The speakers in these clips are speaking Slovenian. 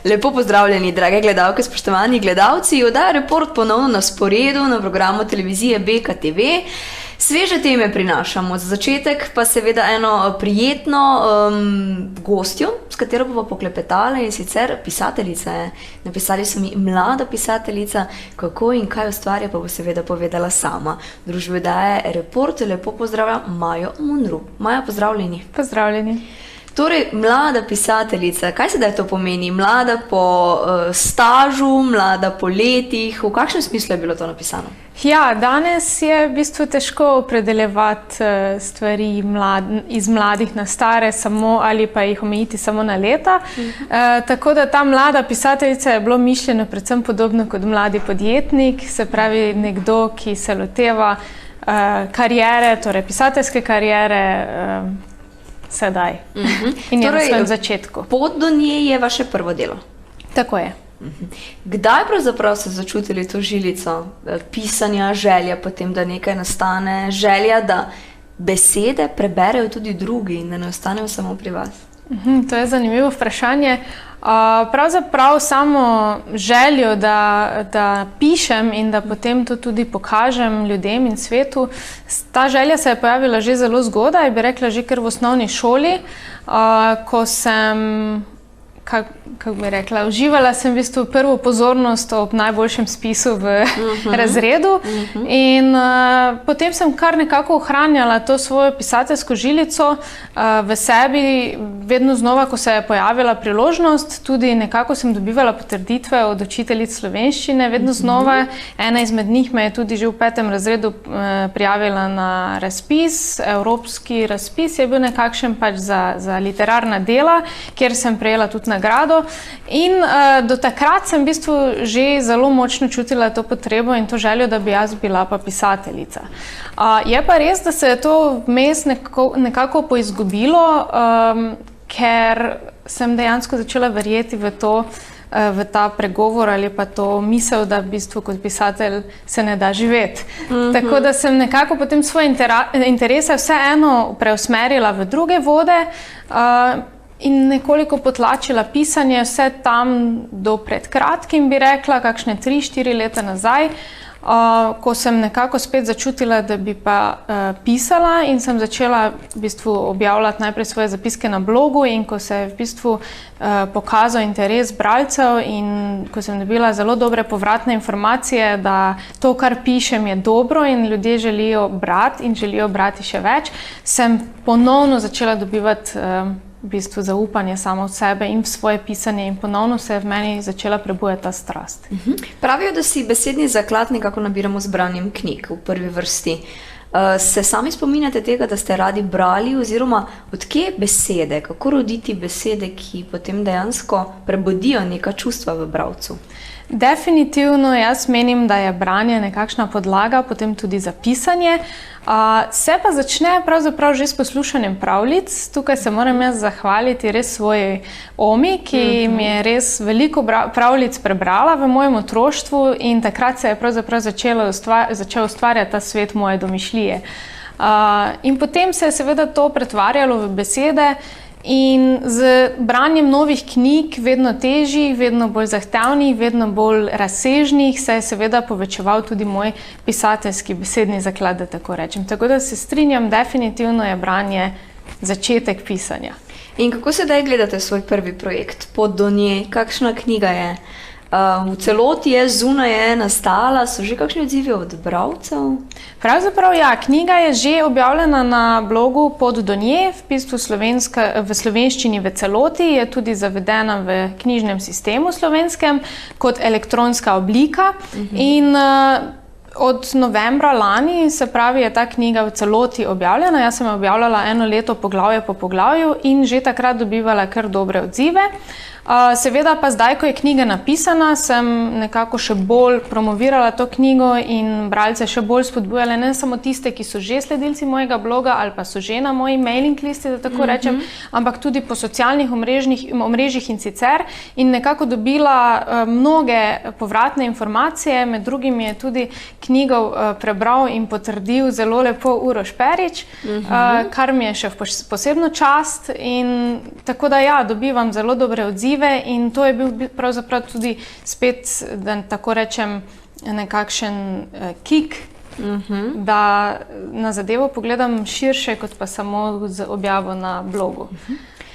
Lepo pozdravljeni, drage gledalke, spoštovani gledalci. Oddaja Report ponovno na sporedu na programu televizije BKTV. Sveže teme prinašamo. Za začetek pa seveda eno prijetno gostjo, s katero bomo poklepetali, in sicer pisateljica je. Napisali so mi mlada pisateljica, kako in kaj ustvarja, pa bo seveda povedala sama. V družbi oddaje Report lepo pozdravljam Majo Munru. Maja, pozdravljeni. Pozdravljeni. Torej, mlada pisateljica, kaj sedaj to pomeni? Mlada po stažu, mlada po letih, v kakšnem smislu je bilo to napisano? Ja, danes je v bistvu težko opredeljevati stvari iz mladih na stare samo ali pa jih omejiti samo na leta. Tako da ta mlada pisateljica je bilo mišljeno predvsem podobno kot mladi podjetnik, se pravi nekdo, ki se loteva kariere, torej pisateljske kariere, sedaj in je na svojem začetku. Pot do nje je vaše prvo delo? Tako je. Kdaj pravzaprav ste začutili to žilico pisanja, želja potem, da nekaj nastane, želja, da besede preberejo tudi drugi in da ne ostanejo samo pri vas? To je zanimivo vprašanje. Pravzaprav samo željo, da pišem in da potem to tudi pokažem ljudem in svetu. Ta želja se je pojavila že zelo zgodaj, bi rekla že kar v osnovni šoli, ko sem, kako bi rekla, uživala sem v bistvu prvo pozornost ob najboljšem spisu v razredu in potem sem kar nekako ohranjala to svojo pisateljsko žilico v sebi, vedno znova, ko se je pojavila priložnost, tudi nekako sem dobivala potrditve od učiteljic slovenščine, vedno znova. Ena izmed njih me je tudi že v 5. razredu prijavila na razpis, evropski razpis je bil nekakšen pač za literarna dela, kjer sem prejela tudi nagrado. In do takrat sem v bistvu že zelo močno čutila to potrebo in to željo, da bi jaz bila pa pisateljica. Je pa res, da se je to vmes nekako poizgubilo, ker sem dejansko začela verjeti v to, v ta pregovor ali pa to misel, da v bistvu kot pisatelj se ne da živeti. Tako da sem nekako potem svoje interese vseeno preusmerila v druge vode in nekoliko potlačila pisanje, vse tam do pred kratkim, bi rekla, kakšne 3-4 leta nazaj, ko sem nekako spet začutila, da bi pa pisala in sem začela v bistvu objavljati najprej svoje zapiske na blogu in ko se je v bistvu pokazal interes bralcev in ko sem dobila zelo dobre povratne informacije, da to, kar pišem, je dobro in ljudje želijo brati in želijo brati še več, sem ponovno začela dobivati v bistvu zaupanje samo v sebe in v svoje pisanje in ponovno se je v meni začela prebujati ta strast. Pravijo, da si besedni zaklad nekako nabiramo z branjem knjig v prvi vrsti. Se sami spominjate tega, da ste radi brali oziroma odkje besede, kako roditi besede, ki potem dejansko prebudijo neka čustva v bralcu? Definitivno jaz menim, da je branje nekakšna podlaga, potem tudi za pisanje. Se pa začne pravzaprav že s poslušanjem pravljic. Tukaj se moram jaz zahvaliti res svoji Omi, ki mi je res veliko pravljic prebrala v mojem otroštvu in takrat se je pravzaprav začel ustvarjati ta svet moje domišljije. In potem se je seveda to pretvarjalo v besede in z branjem novih knjig, vedno težjih, vedno bolj zahtevnih, vedno bolj razsežnih, se je seveda povečeval tudi moj pisateljski besedni zaklad, da tako rečem. Tako da se strinjam, definitivno je branje začetek pisanja. In kako sedaj gledate svoj prvi projekt, Pot do nje, kakšna knjiga je? V celoti je, zunaj je nastala, so že kakšni odzivi od bralcev? Pravzaprav ja, knjiga je že objavljena na blogu Pot do nje, v bistvu v slovenščini v celoti, je tudi zavedena v knjižnem sistemu slovenskem kot elektronska oblika in od novembra lani, se pravi, je ta knjiga v celoti objavljena. Jaz sem objavljala 1 leto poglavje po poglavju in že takrat dobivala kar dobre odzive. Seveda pa zdaj, ko je knjiga napisana, sem nekako še bolj promovirala to knjigo in bralce še bolj spodbujala, ne samo tiste, ki so že sledilci mojega bloga ali pa so že na moji mailing listi, da tako rečem, ampak tudi po socialnih omrežjih in sicer in nekako dobila mnoge povratne informacije, med drugim je tudi knjigo prebral in potrdil zelo lepo Uroš Perič, kar mi je še v posebno čast in tako da ja, dobivam zelo dobre odzive perspektive in to je bil pravzaprav tudi spet, da tako rečem, nekakšen kick, da na zadevo pogledam širše, kot pa samo z objavo na blogu.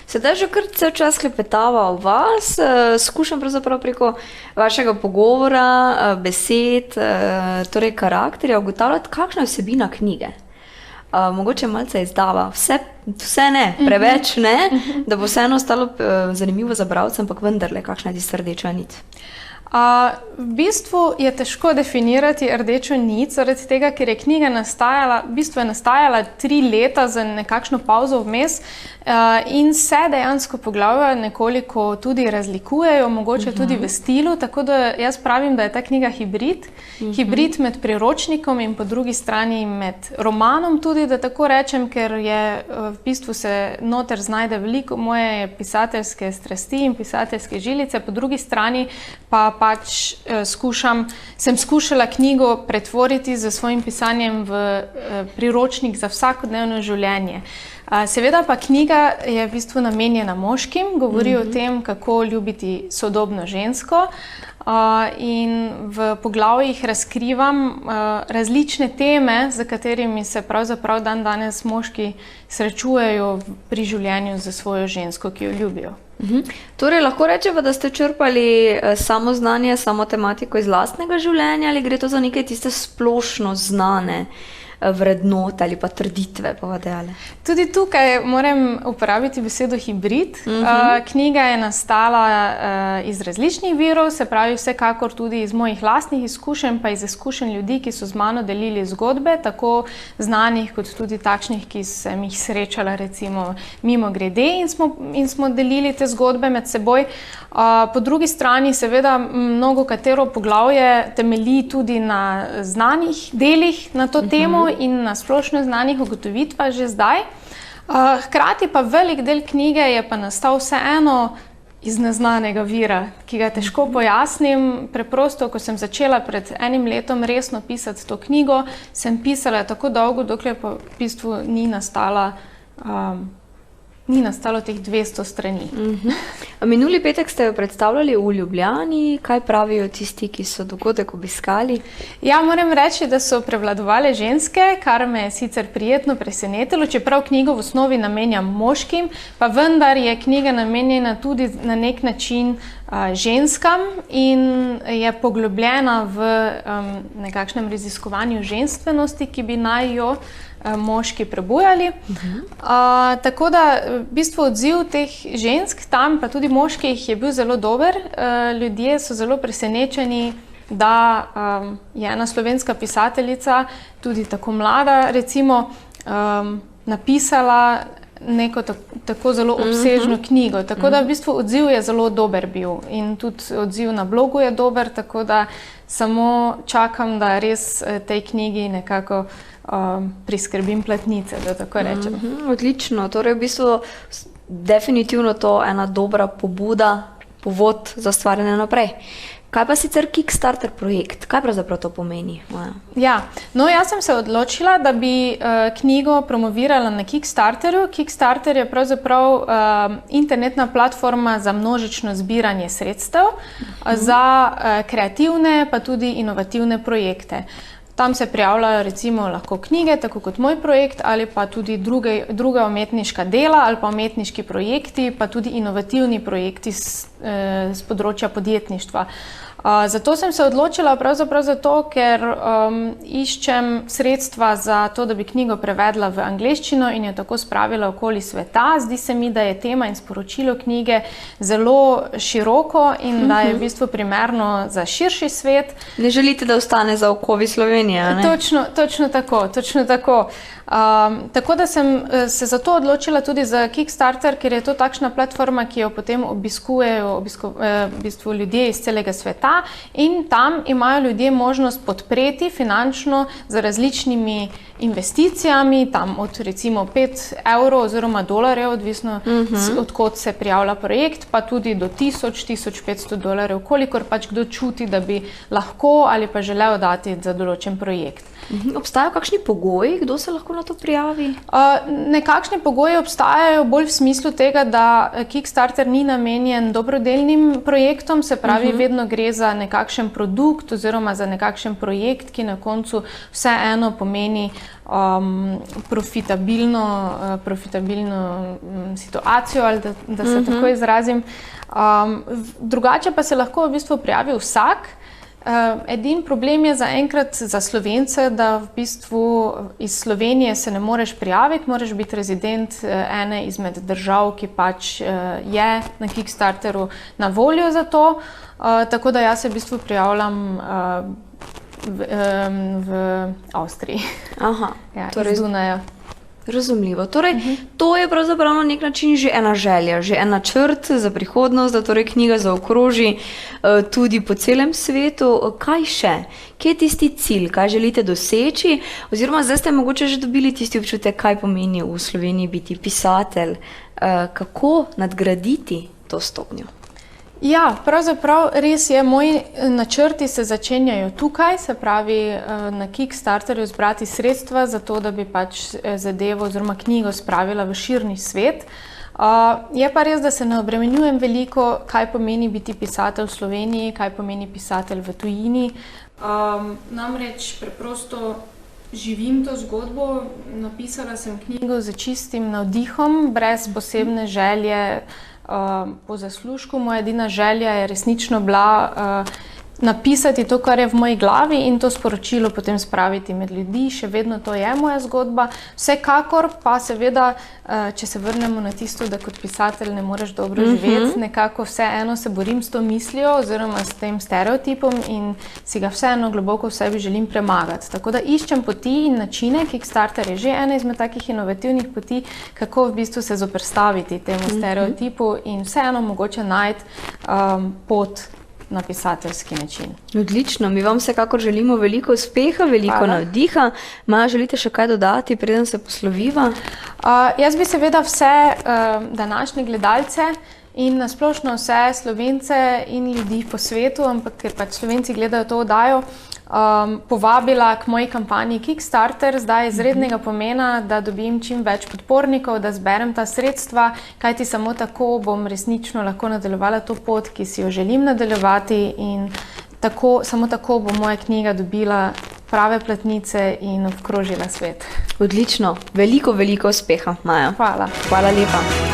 Sedaj že kar cel čas klepetava o vas, skušam pravzaprav preko vašega pogovora, besed, torej karakterja, ugotavljati, kakšna je vsebina knjige. Mogoče malce izdava, vse ne, preveč ne, da bo vseeno ostalo zanimivo za bralce, ampak vendarle, kakšna je tista rdeča nit? V bistvu je težko definirati rdečo nit, zaradi tega, ker je knjiga nastajala, v bistvu je nastajala 3 leta za nekakšno pauzo vmes in se dejansko poglavja nekoliko tudi razlikujejo, mogoče tudi v stilu, tako da jaz pravim, da je ta knjiga hibrid, hibrid med priročnikom in po drugi strani med romanom tudi, da tako rečem, ker je v bistvu se noter znajde veliko moje pisateljske strasti in pisateljske žilice, po drugi strani pa pač sem skušala knjigo pretvoriti z svojim pisanjem v priročnik za vsakodnevno življenje. Seveda pa knjiga je v bistvu namenjena moškim, govori o tem, kako ljubiti sodobno žensko in v poglavjih razkrivam različne teme, za katerimi se pravzaprav danes moški srečujejo pri življenju za svojo žensko, ki jo ljubijo. Torej, lahko rečemo, da ste črpali samo znanje, samo tematiko iz lastnega življenja ali gre to za nekaj tiste splošno znane vrednote ali pa trditve, bova dejala? Tudi tukaj moram uporabiti besedo hibrid. Knjiga je nastala iz različnih virov, se pravi vsekakor tudi iz mojih lastnih izkušenj, pa iz izkušenj ljudi, ki so z mano delili zgodbe, tako znanih kot tudi takšnih, ki sem jih srečala recimo mimogrede in smo delili te zgodbe med seboj. Po drugi strani seveda mnogo katero poglavje temelji tudi na znanih delih na to temo in na splošno znanih ugotovitvah že zdaj. Hkrati pa velik del knjige je pa nastal vseeno iz neznanega vira, ki ga težko pojasnim. Preprosto, ko sem začela pred 1 letom resno pisati to knjigo, sem pisala tako dolgo, dokler pa v bistvu ni nastalo teh 200 strani. Minuli petek ste jo predstavljali v Ljubljani. Kaj pravijo tisti, ki so dogodek obiskali? Ja, moram reči, da so prevladovale ženske, kar me je sicer prijetno presenetilo, čeprav knjigo v osnovi namenjam moškim, pa vendar je knjiga namenjena tudi na nek način ženskam in je poglobljena v nekakšnem raziskovanju ženstvenosti, ki bi naj jo moški prebujali. Tako da v bistvu odziv teh žensk tam, pa tudi moških, je bil zelo dober. Ljudje so zelo presenečeni, da je ena slovenska pisateljica, tudi tako mlada, recimo, napisala neko tako zelo obsežno knjigo. Tako da v bistvu odziv je zelo dober bil in tudi odziv na blogu je dober, tako da samo čakam, da res tej knjigi nekako priskrbim platnice, da tako rečem. Odlično, torej v bistvu definitivno to ena dobra pobuda, povod za ustvarjanje naprej. Kaj pa sicer Kickstarter projekt? Kaj pravzaprav to pomeni? Ja, no jaz sem se odločila, da bi knjigo promovirala na Kickstarterju. Kickstarter je pravzaprav internetna platforma za množično zbiranje sredstev za kreativne pa tudi inovativne projekte. Tam se prijavljajo recimo lahko knjige, tako kot moj projekt, ali pa tudi druga umetniška dela ali pa umetniški projekti, pa tudi inovativni projekti z področja podjetništva. Zato sem se odločila pravzaprav zato, ker iščem sredstva za to, da bi knjigo prevedla v angleščino in jo tako spravila okoli sveta. Zdi se mi, da je tema in sporočilo knjige zelo široko in da je v bistvu primerno za širši svet. Ne želite, da ostane za okovi Slovenije, ne? Točno tako, točno tako. Tako da sem se zato odločila tudi za Kickstarter, ker je to takšna platforma, ki jo potem obiskujejo v bistvu ljudje iz celega sveta in tam imajo ljudje možnost podpreti finančno z različnimi investicijami, tam od recimo 5 evrov oziroma dolarjev, odvisno od kod se prijavlja projekt, pa tudi do 1000–1500 dolarjev, kolikor pač kdo čuti, da bi lahko ali pa želel dati za določen projekt. Obstajajo kakšni pogoji, kdo se lahko na to prijavi? Nekakšni pogoji obstajajo bolj v smislu tega, da Kickstarter ni namenjen dobrodelnim projektom, se pravi, vedno gre za nekakšen produkt oziroma za nekakšen projekt, ki na koncu vseeno pomeni profitabilno situacijo, ali da se tako izrazim. Drugače pa se lahko v bistvu prijavi vsak. Edini problem je zaenkrat za Slovence, da v bistvu iz Slovenije se ne moreš prijaviti, moraš biti rezident ene izmed držav, ki pač je na Kickstarteru na voljo za to. Tako da jaz se v bistvu prijavljam v Avstriji. Aha, torej iz Dunaja. Razumljivo. Torej, to je pravzaprav na nek način že ena želja, že en načrt za prihodnost, da torej knjiga zaokroži tudi po celem svetu. Kaj še? Kje je tisti cilj? Kaj želite doseči? Oziroma, zdaj ste mogoče že dobili tisti občutek, kaj pomeni v Sloveniji biti pisatelj. Kako nadgraditi to stopnjo? Ja, pravzaprav res je, moji načrti se začenjajo tukaj, se pravi na Kickstarterju zbrati sredstva za to, da bi pač zadevo oziroma knjigo spravila v širni svet. Je pa res, da se ne obremenjujem veliko, kaj pomeni biti pisatelj v Sloveniji, kaj pomeni pisatelj v tujini. Namreč preprosto živim to zgodbo, napisala sem knjigo z čistim navdihom, brez posebne želje po zaslužku. Moja edina želja je resnično bila napisati to, kar je v moji glavi in to sporočilo potem spraviti med ljudi. Še vedno to je moja zgodba. Vsekakor pa seveda, če se vrnemo na tisto, da kot pisatelj ne moreš dobro živeti, nekako vseeno se borim s to mislijo oziroma s tem stereotipom in si ga vseeno globoko v sebi želim premagati. Tako da iščem poti in načine. Kickstarter je že ena izmed takih inovativnih poti, kako v bistvu se zoperstaviti temu stereotipu in vseeno mogoče najti pot na pisateljski način. Odlično, mi vam vsekakor želimo veliko uspeha, veliko navdiha. Maja, želite še kaj dodati, preden se posloviva? Jaz bi seveda vse današnje gledalce in nasplošno vse Slovence in ljudi po svetu, ampak ker pač Slovenci gledajo to oddajo, povabila k moji kampanji Kickstarter. Zdaj je izrednega pomena, da dobim čim več podpornikov, da zberem ta sredstva, kajti samo tako bom resnično lahko nadaljevala to pot, ki si jo želim nadaljevati in samo tako bo moja knjiga dobila prave platnice in obkrožila svet. Odlično. Veliko uspeha, Maja. Hvala. Hvala lepa.